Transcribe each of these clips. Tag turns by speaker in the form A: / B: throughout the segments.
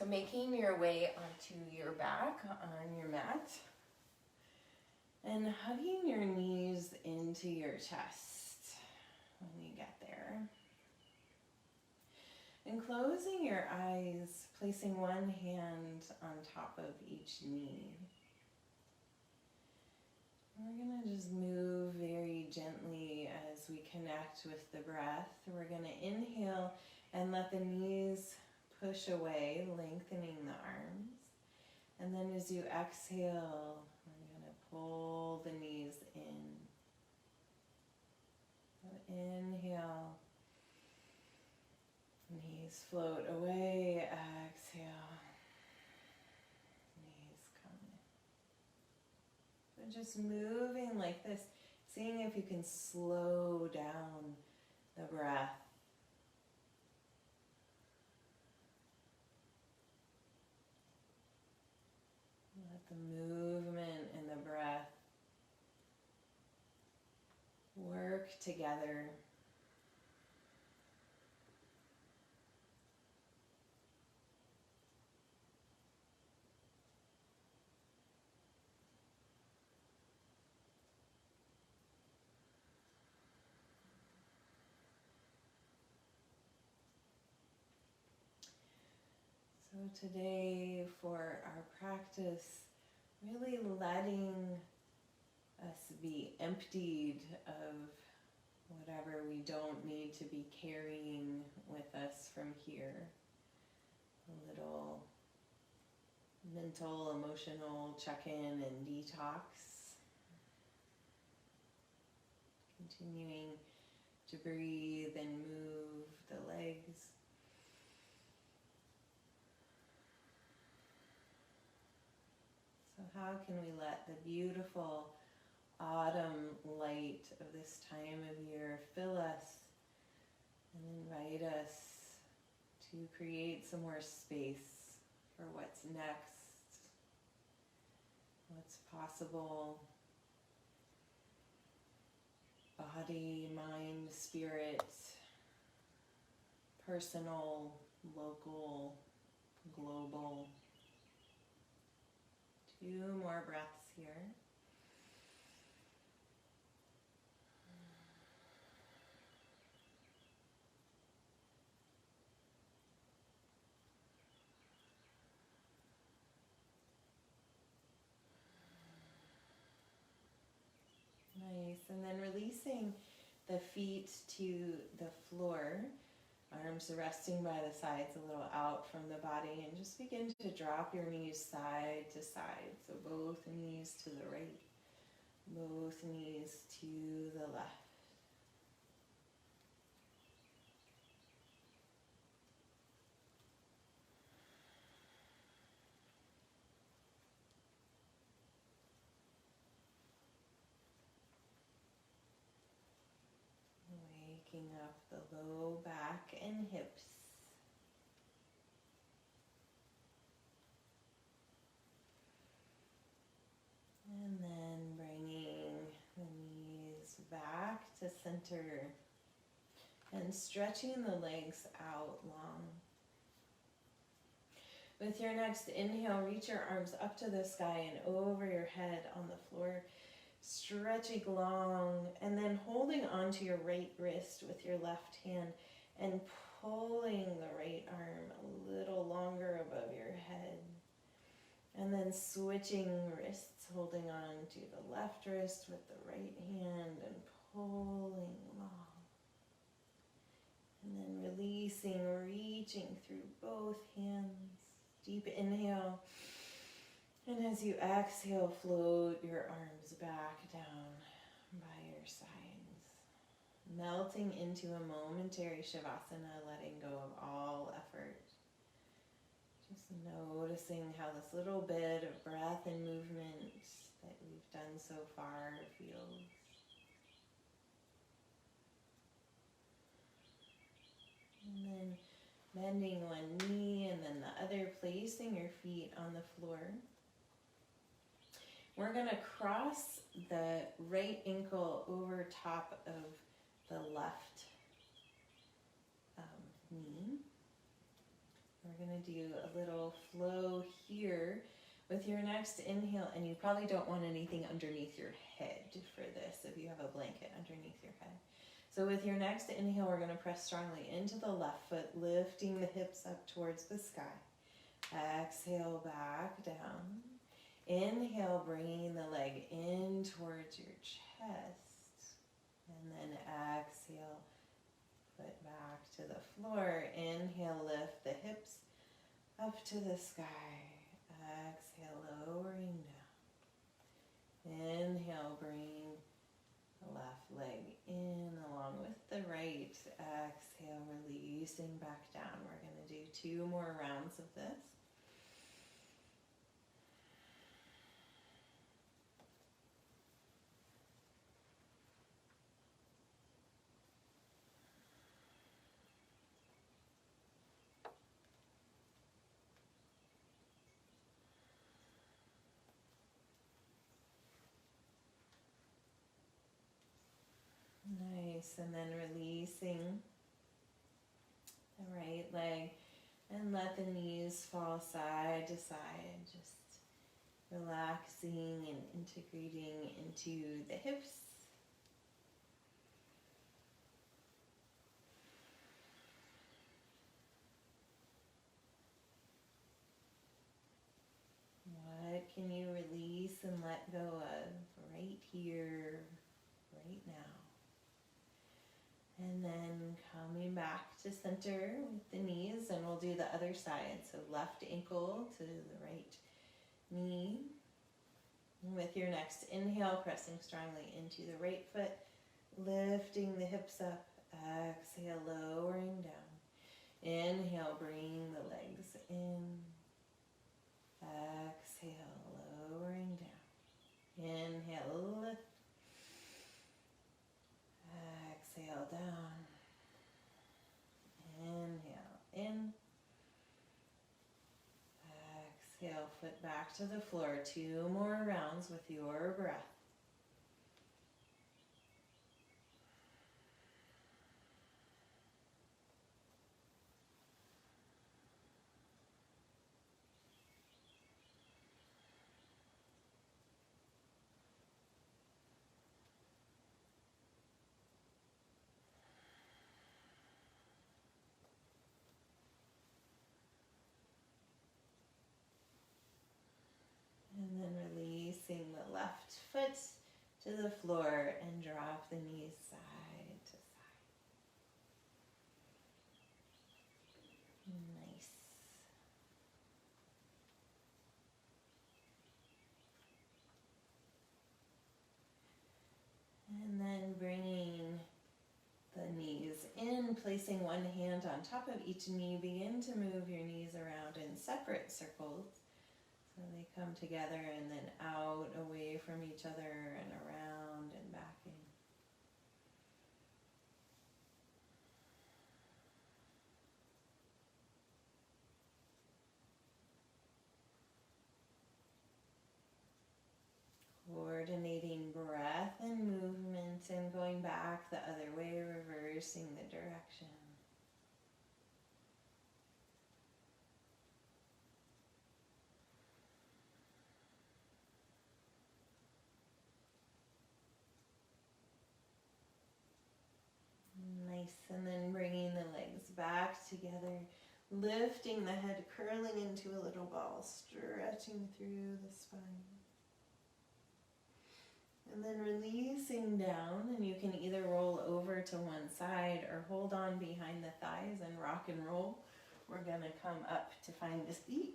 A: So making your way onto your back on your mat and hugging your knees into your chest when you get there. And closing your eyes, placing one hand on top of each knee. We're going to just move very gently as we connect with the breath. We're going to inhale and let the knees push away, lengthening the arms. And then as you exhale, we're going to pull the knees in. So inhale, knees float away, exhale, knees come in. So just moving like this, seeing if you can slow down the breath. Let the movement and the breath work together. So today for our practice, really letting us be emptied of whatever we don't need to be carrying with us from here. A little mental, emotional check-in and detox. Continuing to breathe and move the legs. So how can we let the beautiful autumn light of this time of year fill us and invite us to create some more space for what's next, what's possible, body, mind, spirit, personal, local, global. 2 more breaths here. Nice, and then releasing the feet to the floor, arms resting by the sides a little out from the body, and just begin to drop your knees side to side. So both knees to the right, both knees to the left. Waking up the low back and hips. And then bringing the knees back to center and stretching the legs out long. With your next inhale, reach your arms up to the sky and over your head on the floor, stretching long, and then holding onto your right wrist with your left hand and pulling the right arm a little longer above your head. And then switching wrists, holding on to the left wrist with the right hand and pulling long. And then releasing, reaching through both hands. Deep inhale. And as you exhale, float your arms back down by your sides. Melting into a momentary Shavasana, letting go of all effort. Just noticing how this little bit of breath and movement that we've done so far feels. And then bending one knee and then the other, placing your feet on the floor. We're going to cross the right ankle over top of the left knee. we're going to do a little flow here with your next inhale, and you probably don't want anything underneath your head for this if you have a blanket underneath your head. So with your next inhale, we're going to press strongly into the left foot, lifting the hips up towards the sky. Exhale, back down. Inhale, bringing the leg in towards your chest. And then exhale, foot back to the floor. Inhale, lift the hips up to the sky. Exhale, lowering down. Inhale, bring the left leg in along with the right. Exhale, releasing back down. We're going to do 2 more rounds of this. Nice, and then releasing the right leg and let the knees fall side to side, just relaxing and integrating into the hips. What can you release and let go of right here, right now? And then coming back to center with the knees, and we'll do the other side. So left ankle to the right knee. And with your next inhale, pressing strongly into the right foot, lifting the hips up. Exhale, lowering down. Inhale, bring the legs in. Exhale, lowering down. Inhale, lift. Exhale, down. Inhale, in. Exhale, foot back to the floor. 2 more rounds with your breath. And then releasing the left foot to the floor and drop the knees side to side. Nice. And then bringing the knees in, placing one hand on top of each knee. Begin to move your knees around in separate circles. So they come together and then out, away from each other and around and back in. Coordinating breath and movement and going back the other way, reversing the direction. Nice, and then bringing the legs back together, lifting the head, curling into a little ball, stretching through the spine. And then releasing down, and you can either roll over to one side or hold on behind the thighs and rock and roll. We're going to come up to find a seat.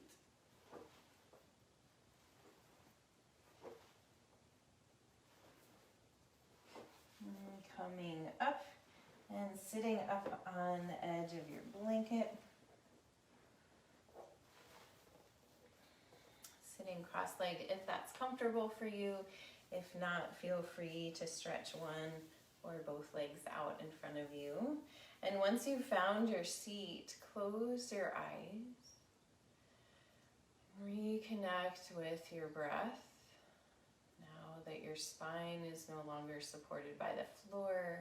A: And coming up and sitting up on the edge of your blanket. Sitting cross-legged if that's comfortable for you. If not, feel free to stretch one or both legs out in front of you. And once you've found your seat, close your eyes. Reconnect with your breath. Now that your spine is no longer supported by the floor.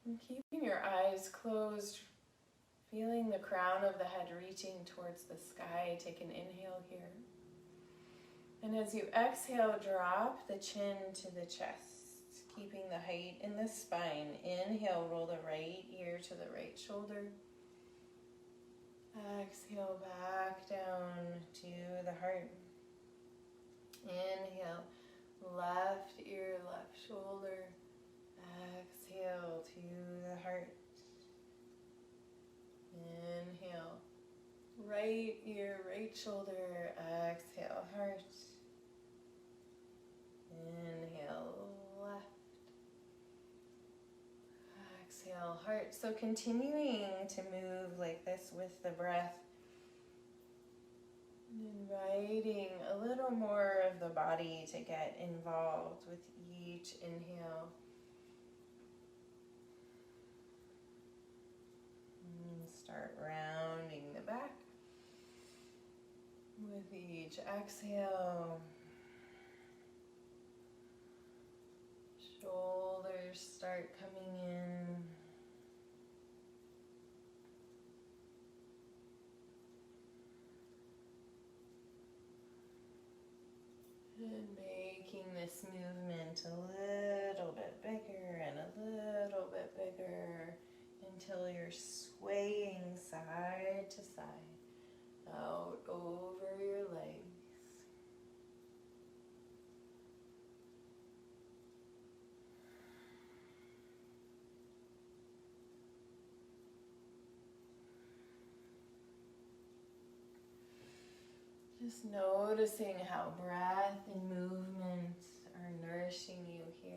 A: And keeping your eyes closed, feeling the crown of the head reaching towards the sky. Take an inhale here. And as you exhale, drop the chin to the chest, keeping the height in the spine. Inhale, roll the right ear to the right shoulder. Exhale, back down to the heart. Inhale, left ear, left shoulder. Exhale to the heart. Inhale, right ear, right shoulder. Exhale, heart. Inhale, left. Exhale, heart. So continuing to move like this with the breath. Inviting a little more of the body to get involved with each inhale. And start rounding the back with each exhale. Shoulders start coming in. And making this movement a little bit bigger and a little bit bigger until you're swaying side to side, out over your legs. Just noticing how breath and movement are nourishing you here.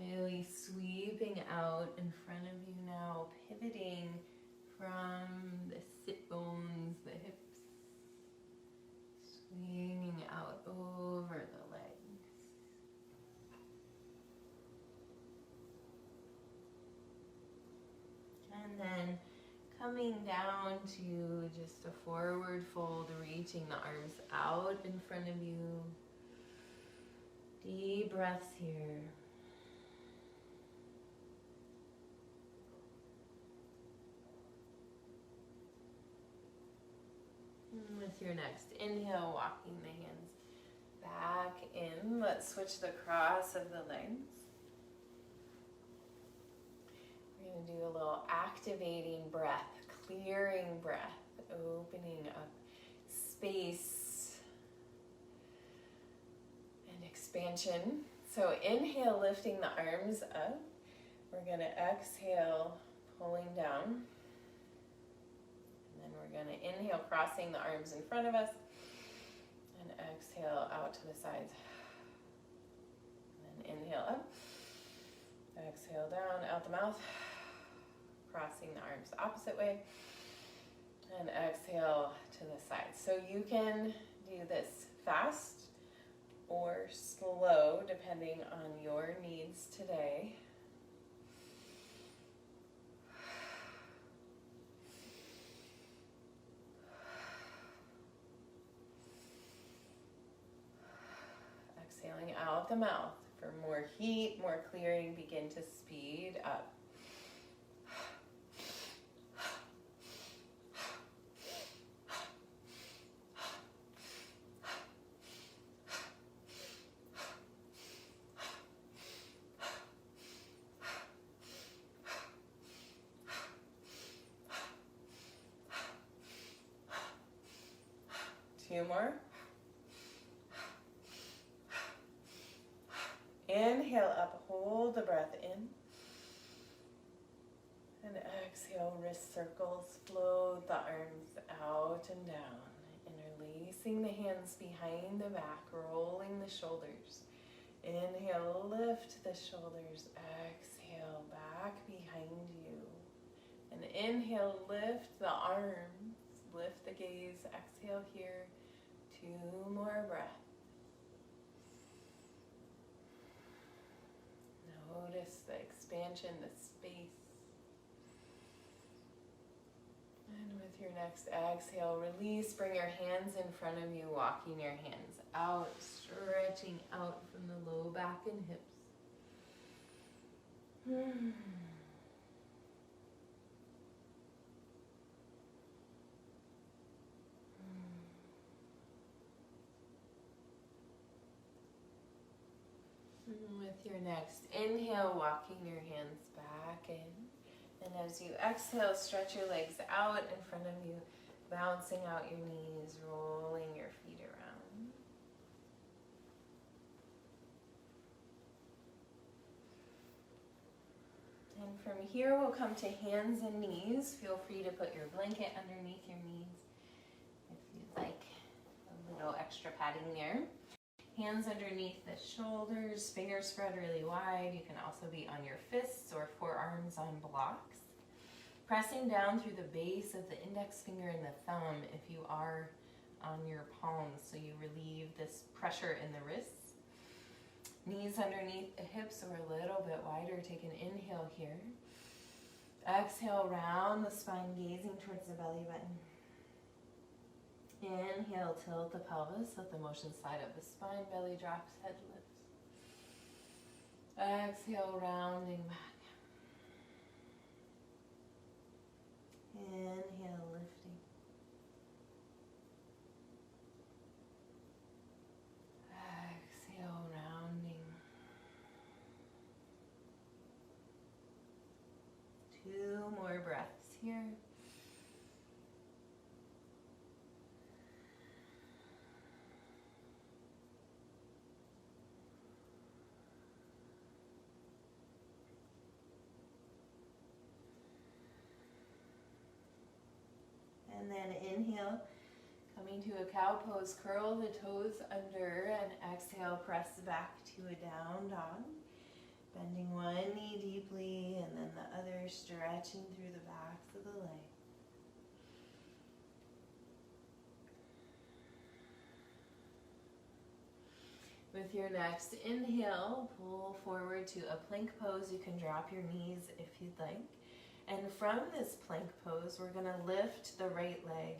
A: Really sweeping out in front of you now, pivoting from the sit bones, the hips, swinging out over the legs. And then coming down to just a forward fold, reaching the arms out in front of you. Deep breaths here. With your next inhale, walking the hands back in. Let's switch the cross of the legs. We're going to do a little activating breath, clearing breath, opening up space and expansion. So inhale, lifting the arms up. We're going to exhale, pulling down. We're going to inhale, crossing the arms in front of us, and exhale out to the sides. And then inhale up, exhale down, out the mouth, crossing the arms the opposite way, and exhale to the sides. So you can do this fast or slow, depending on your needs today. Exhaling out the mouth. For more heat, more clearing, begin to speed up. Two more. Inhale up, hold the breath in. And exhale, wrist circles, float the arms out and down. Interlacing the hands behind the back, rolling the shoulders. Inhale, lift the shoulders. Exhale, back behind you. And inhale, lift the arms, lift the gaze. Exhale here 2 more breaths. Notice the expansion, the space. And with your next exhale, release. Bring your hands in front of you, walking your hands out, stretching out from the low back and hips. With your next inhale, walking your hands back in. And as you exhale, stretch your legs out in front of you, bouncing out your knees, rolling your feet around. And from here, we'll come to hands and knees. Feel free to put your blanket underneath your knees if you'd like a little extra padding there. Hands underneath the shoulders, fingers spread really wide. You can also be on your fists or forearms on blocks. Pressing down through the base of the index finger and the thumb if you are on your palms, so you relieve this pressure in the wrists. Knees underneath the hips or a little bit wider. Take an inhale here. Exhale, round the spine, gazing towards the belly button. Inhale, tilt the pelvis, let the motion slide up the spine, belly drops, head lifts. Exhale, rounding back. Inhale, lifting. Exhale, rounding. 2 more breaths here. And then inhale, coming to a cow pose, curl the toes under and exhale, press back to a down dog. Bending one knee deeply and then the other stretching through the backs of the legs. With your next inhale, pull forward to a plank pose. You can drop your knees if you'd like. And from this plank pose, we're gonna lift the right leg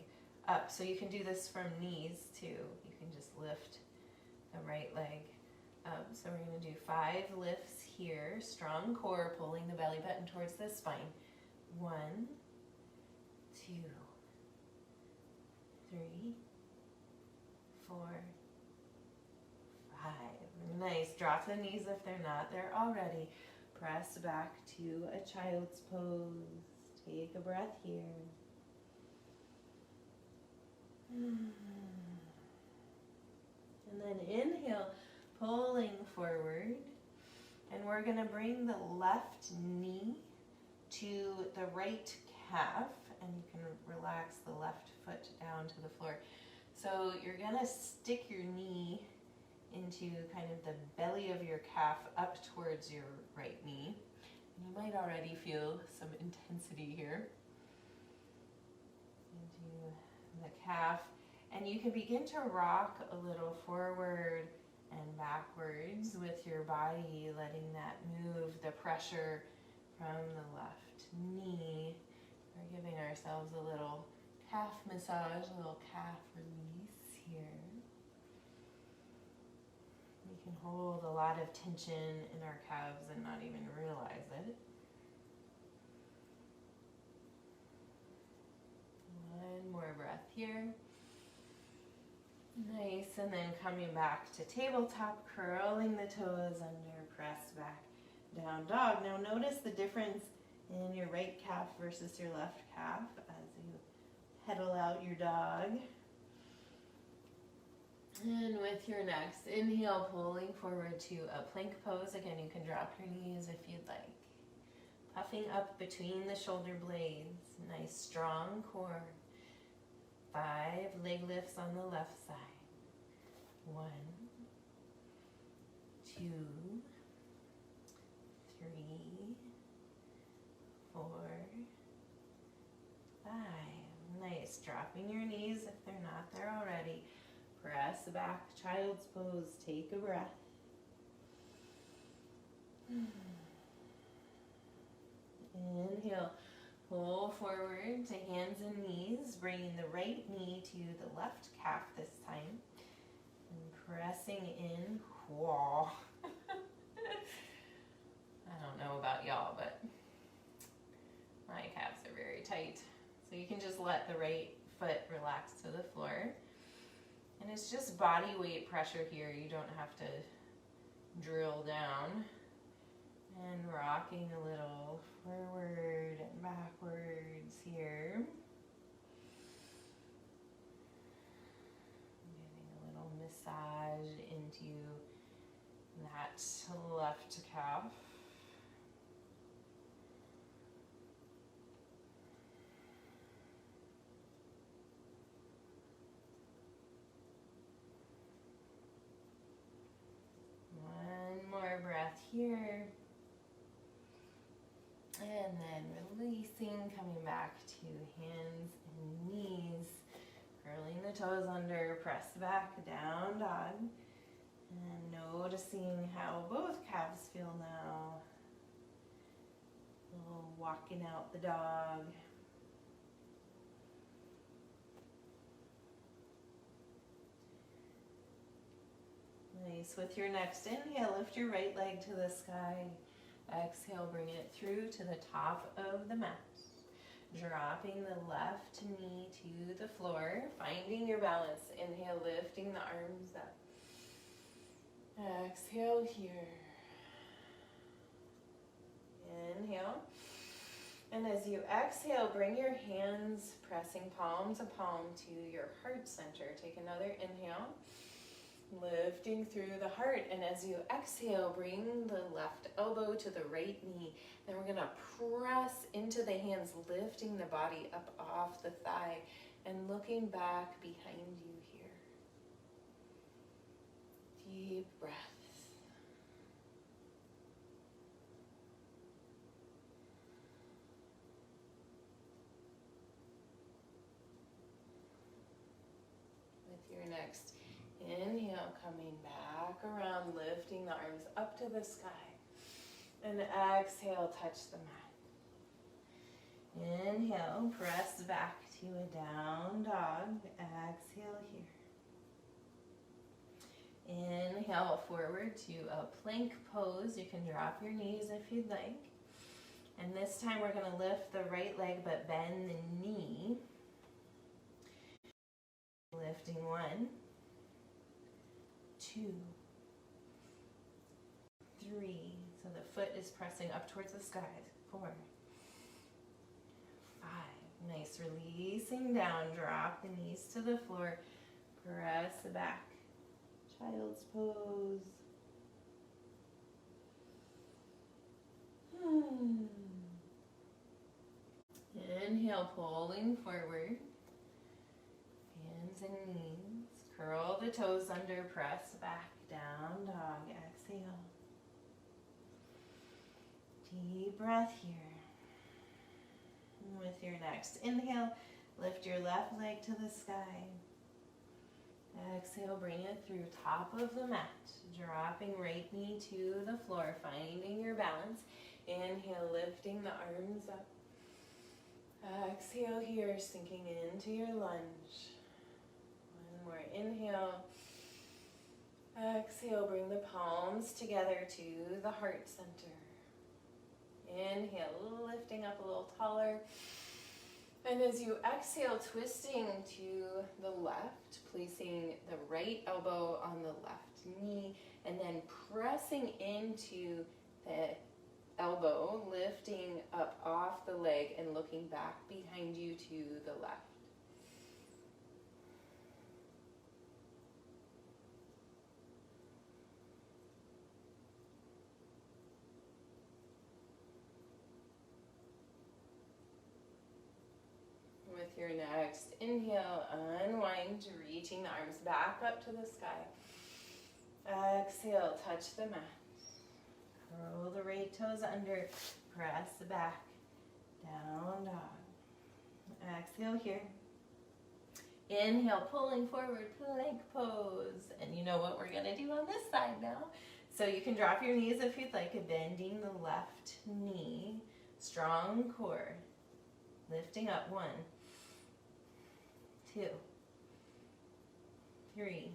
A: up. So you can do this from knees too. You can just lift the right leg up. So we're gonna do 5 lifts here. Strong core, pulling the belly button towards the spine. 1, 2, 3, 4, 5. Nice. Drop the knees if they're not there already. Press back to a child's pose. Take a breath here. And then inhale, pulling forward. And we're going to bring the left knee to the right calf. And you can relax the left foot down to the floor. So you're going to stick your knee into kind of the belly of your calf up towards your right knee. And you might already feel some intensity here into the calf. And you can begin to rock a little forward and backwards with your body, letting that move the pressure from the left knee. We're giving ourselves a little calf massage, a little calf release here. We can hold a lot of tension in our calves and not even realize it. 1 more breath here. Nice, and then coming back to tabletop, curling the toes under, press back, down dog. Now notice the difference in your right calf versus your left calf as you pedal out your dog. And with your next inhale, pulling forward to a plank pose. Again, you can drop your knees if you'd like. Puffing up between the shoulder blades. Nice strong core. 5 leg lifts on the left side. 1, 2, 3, 4, 5. Nice. Dropping your knees if they're not there already. Press back, child's pose. Take a breath. Inhale, pull forward to hands and knees, bringing the right knee to the left calf this time. And pressing in. Whoa. I don't know about y'all, but my calves are very tight. So you can just let the right foot relax to the floor. And it's just body weight pressure here. You don't have to drill down. And rocking a little forward and backwards here. Getting a little massage into that left calf. One more breath here. And then releasing, coming back to hands and knees. Curling the toes under, press back, down dog. And noticing how both calves feel now. A little walking out the dog. Nice. With your next inhale, lift your right leg to the sky. Exhale, bring it through to the top of the mat. Dropping the left knee to the floor, finding your balance. Inhale, lifting the arms up. Exhale here. Inhale. And as you exhale, bring your hands pressing palm to palm to your heart center. Take another inhale. Lifting through the heart, and as you exhale, bring the left elbow to the right knee. Then we're gonna press into the hands, lifting the body up off the thigh and looking back behind you here. Deep breaths. With your next inhale, coming back around, lifting the arms up to the sky. And exhale, touch the mat. Inhale, press back to a down dog. Exhale here. Inhale, forward to a plank pose. You can drop your knees if you'd like. And this time we're going to lift the right leg but bend the knee. Lifting 1, 2, 3. So the foot is pressing up towards the sky. 4, 5. Nice. Releasing down. Drop the knees to the floor. Press back. Child's pose. Inhale, pulling forward. Hands and knees. Curl the toes under, press back, down dog, exhale. Deep breath here. And with your next inhale, lift your left leg to the sky. Exhale, bring it through top of the mat. Dropping right knee to the floor, finding your balance. Inhale, lifting the arms up. Exhale here, sinking into your lunge. One more inhale. Exhale, bring the palms together to the heart center. Inhale, lifting up a little taller. And as you exhale, twisting to the left, placing the right elbow on the left knee, and then pressing into the elbow, lifting up off the leg and looking back behind you to the left. With your next inhale, unwind, reaching the arms back up to the sky. Exhale, touch the mat. Curl the right toes under, press back, down dog. Exhale here. Inhale, pulling forward, plank pose. And you know what we're gonna do on this side now. So you can drop your knees if you'd like, bending the left knee. Strong core. Lifting up, 1, 2, 3,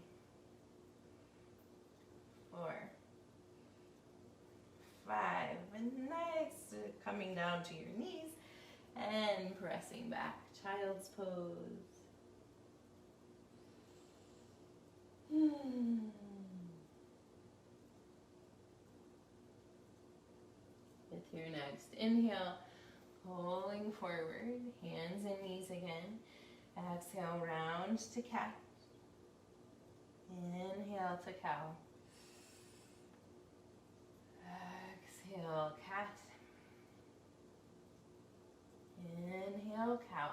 A: 4, 5. And nice. Coming down to your knees and pressing back. Child's pose. With your next inhale, pulling forward, hands and knees again. Exhale, round to cat. Inhale to cow. Exhale, cat. Inhale, cow.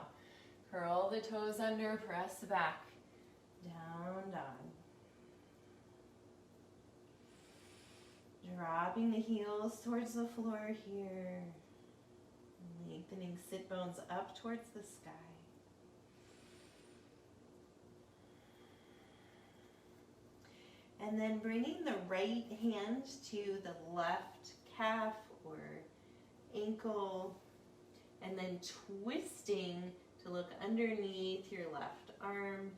A: Curl the toes under, press back. Down dog. Dropping the heels towards the floor here. Lengthening sit bones up towards the sky. And then bringing the right hand to the left calf or ankle, and then twisting to look underneath your left arm.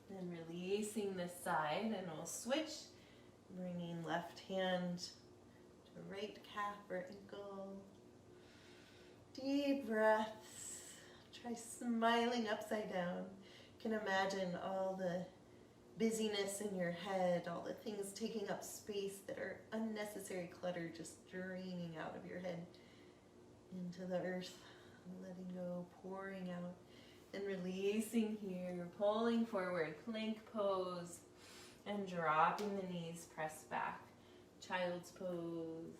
A: Then releasing this side, and we'll switch, bringing left hand to right calf or ankle. Deep breaths. Try smiling upside down. You can imagine all the busyness in your head, all the things taking up space that are unnecessary clutter just draining out of your head into the earth, letting go, pouring out, and releasing here, pulling forward, plank pose, and dropping the knees, press back, child's pose.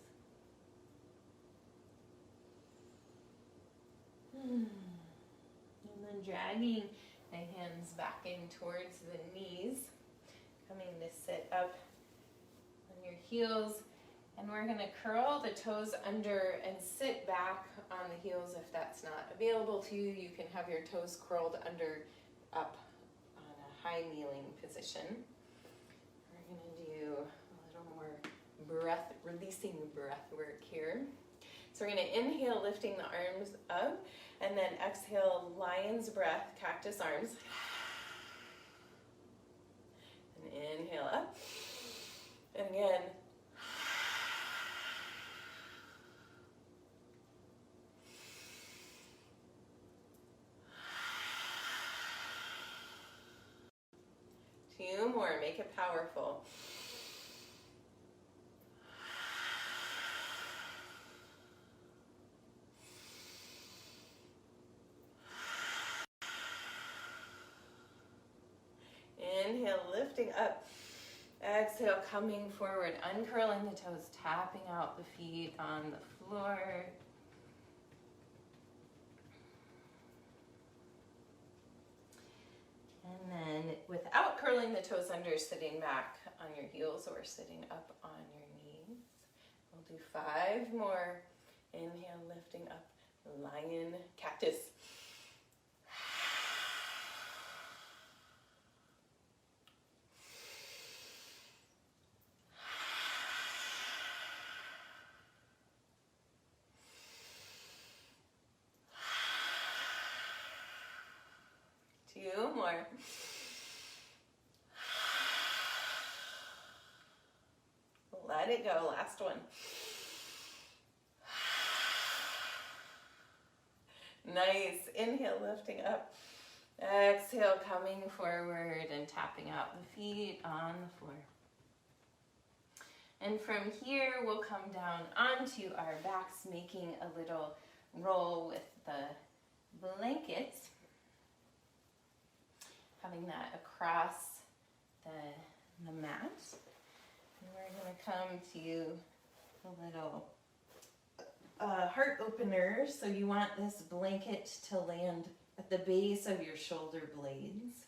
A: And then dragging the hands back in towards the knees, coming to sit up on your heels, and we're going to curl the toes under and sit back on the heels if that's not available to you. You can have your toes curled under, up on a high kneeling position. We're going to do a little more breath, releasing breath work here. So we're going to inhale, lifting the arms up, and then exhale, lion's breath, cactus arms. And inhale up. And again. Two more, make it powerful. Inhale, lifting up. Exhale, coming forward, uncurling the toes, tapping out the feet on the floor. And then without curling the toes under, sitting back on your heels or sitting up on your knees. We'll do 5 more. Inhale, lifting up, lion, cactus. Two more. Let it go, last one. Nice, inhale, lifting up. Exhale, coming forward and tapping out the feet on the floor. And from here, we'll come down onto our backs, making a little roll with the blankets. Having that across the mat. And we're going to come to a little heart opener. So you want this blanket to land at the base of your shoulder blades.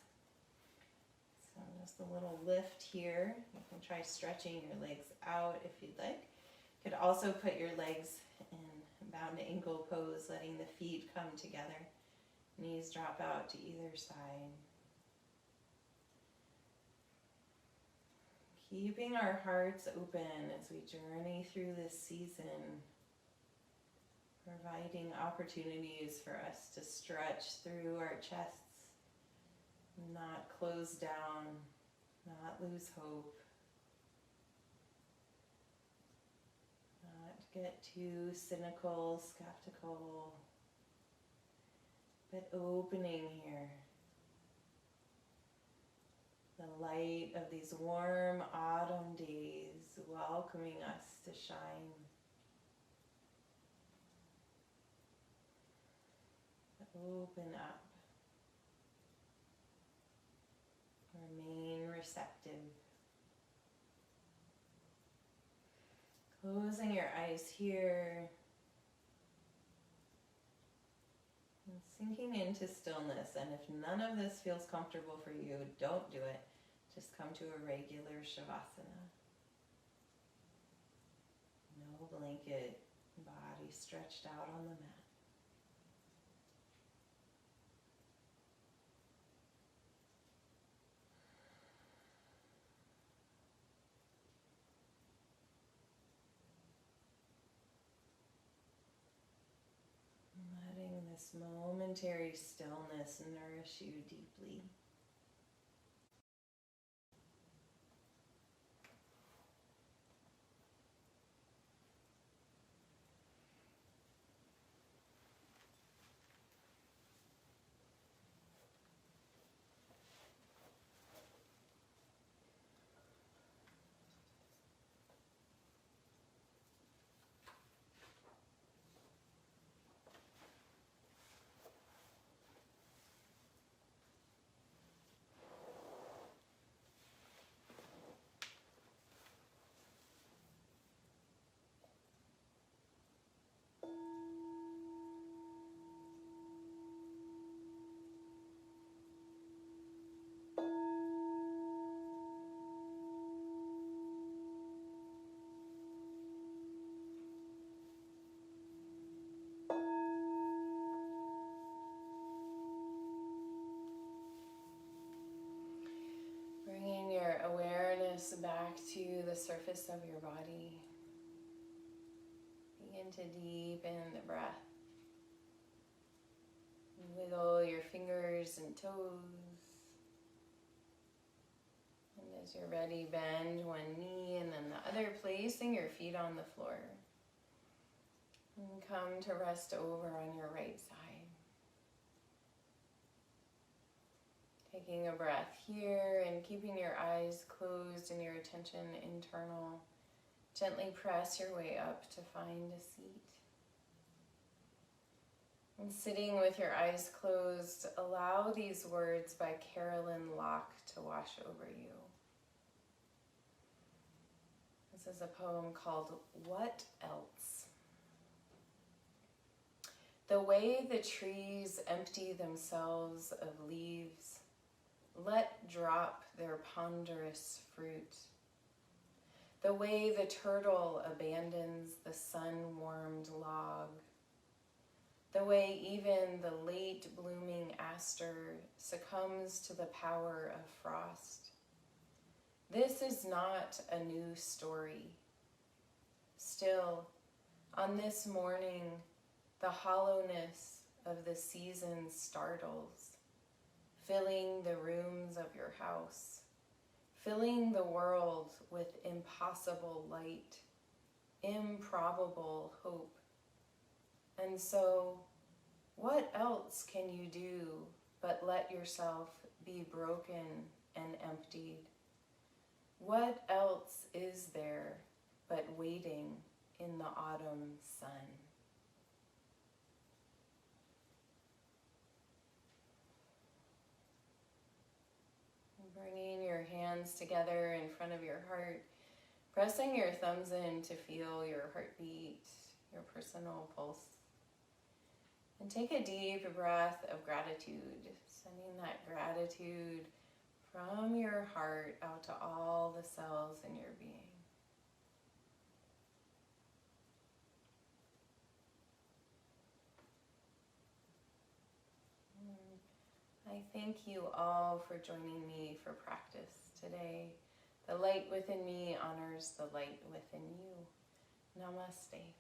A: So just a little lift here. You can try stretching your legs out if you'd like. You could also put your legs in down to ankle pose, letting the feet come together. Knees drop out to either side. Keeping our hearts open as we journey through this season, providing opportunities for us to stretch through our chests, not close down, not lose hope, not get too cynical, skeptical, but opening here. The light of these warm autumn days welcoming us to shine. Open up. Remain receptive. Closing your eyes here. And sinking into stillness. And if none of this feels comfortable for you, don't do it. Just come to a regular Shavasana. No blanket, body stretched out on the mat. Letting this momentary stillness nourish you deeply. Bringing your awareness back to the surface of your body. Begin to deepen the breath. Wiggle your fingers and toes. And as you're ready, bend one knee and then the other, placing your feet on the floor. And come to rest over on your right side. Taking a breath here and keeping your eyes closed and your attention internal. Gently press your way up to find a seat. And sitting with your eyes closed, allow these words by Carolyn Locke to wash over you. This is a poem called What Else? The way the trees empty themselves of leaves, let drop their ponderous fruit. The way the turtle abandons the sun-warmed log. The way even the late blooming aster succumbs to the power of frost. This is not a new story. Still, on this morning, the hollowness of the season startles, filling the rooms of your house, filling the world with impossible light, improbable hope. And so, what else can you do but let yourself be broken and emptied? What else is there but waiting in the autumn sun? Bringing your hands together in front of your heart, pressing your thumbs in to feel your heartbeat, your personal pulse. And take a deep breath of gratitude, sending that gratitude from your heart out to all the cells in your being. I thank you all for joining me for practice today. The light within me honors the light within you. Namaste.